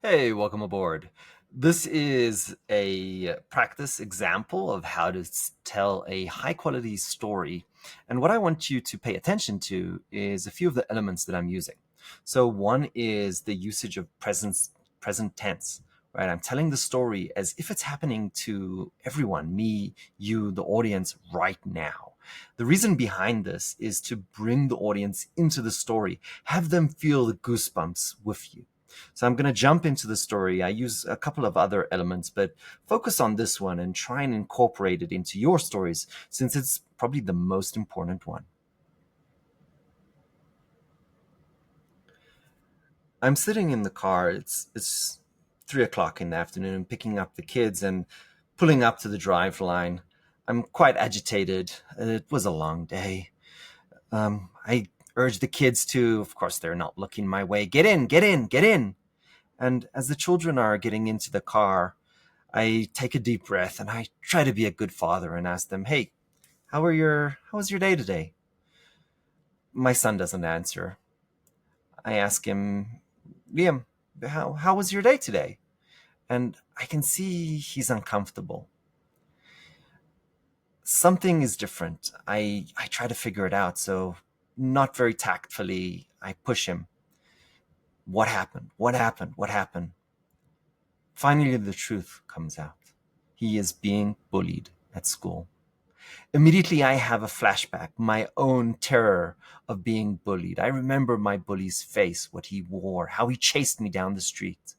Hey, welcome aboard. This is a practice example of how to tell a high quality story. And what I want you to pay attention to is a few of the elements that I'm using. So one is the usage of present tense, right? I'm telling the story as if it's happening to everyone, me, you, the audience right now. The reason behind this is to bring the audience into the story, have them feel the goosebumps with you. So I'm going to jump into the story. I use a couple of other elements, but focus on this one and try and incorporate it into your stories since it's probably the most important one. I'm sitting in the car. It's 3 o'clock in the afternoon, picking up the kids and pulling up to the drive line. I'm quite agitated. It was a long day. I urge the kids to, of course, they're not looking my way. Get in, get in, get in. And as the children are getting into the car, I take a deep breath and I try to be a good father and ask them, "Hey, how was your day today?" My son doesn't answer. I ask him, "Liam, how was your day today?" And I can see he's uncomfortable. Something is different. I try to figure it out, so not very tactfully, I push him. What happened? What happened? What happened? Finally, the truth comes out. He is being bullied at school. Immediately, I have a flashback, my own terror of being bullied. I remember my bully's face, what he wore, how he chased me down the street.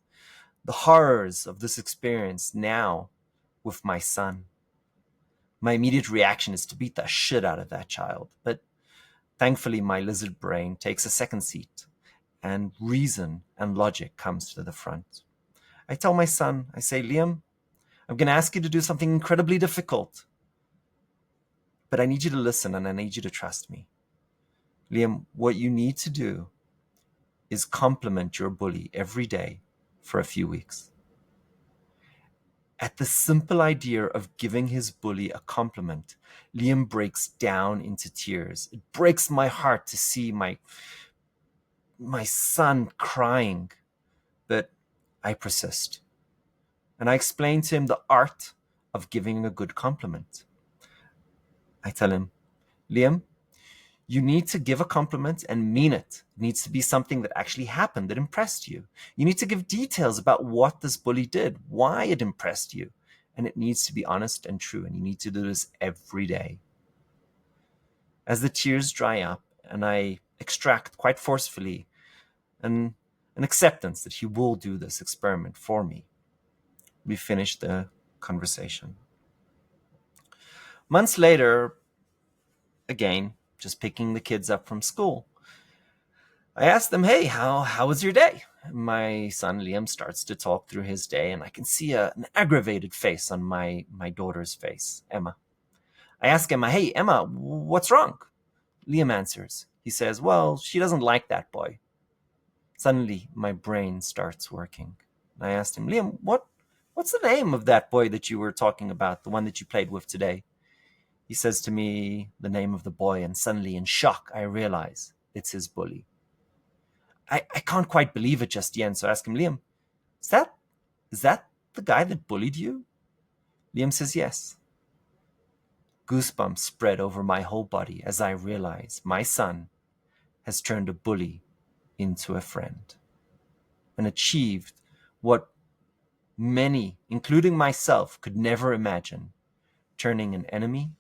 The horrors of this experience now with my son. My immediate reaction is to beat the shit out of that child. But thankfully, my lizard brain takes a second seat and reason and logic comes to the front. I tell my son, I say, "Liam, I'm going to ask you to do something incredibly difficult, but I need you to listen and I need you to trust me. Liam, what you need to do is compliment your bully every day for a few weeks." At the simple idea of giving his bully a compliment, Liam breaks down into tears. It breaks my heart to see my son crying, but I persist. And I explain to him the art of giving a good compliment. I tell him, "Liam, you need to give a compliment and mean it. It needs to be something that actually happened, that impressed you. You need to give details about what this bully did, why it impressed you. And it needs to be honest and true. And you need to do this every day." As the tears dry up and I extract quite forcefully an, an acceptance that he will do this experiment for me, we finish the conversation. Months later, again, just picking the kids up from school, I asked them, "Hey, how was your day?" My son Liam starts to talk through his day, and I can see an aggravated face on my daughter's face, Emma. I ask Emma, "Hey, Emma, what's wrong?" Liam answers. He says, "Well, she doesn't like that boy." Suddenly, my brain starts working. I asked him, "Liam, what's the name of that boy that you were talking about, the one that you played with today?" He says to me the name of the boy, and suddenly, in shock, I realize it's his bully. I can't quite believe it just yet, so I ask him, "Liam, is that is that the guy that bullied you?" Liam says yes. Goosebumps spread over my whole body as I realize my son has turned a bully into a friend and achieved what many, including myself, could never imagine: turning an enemy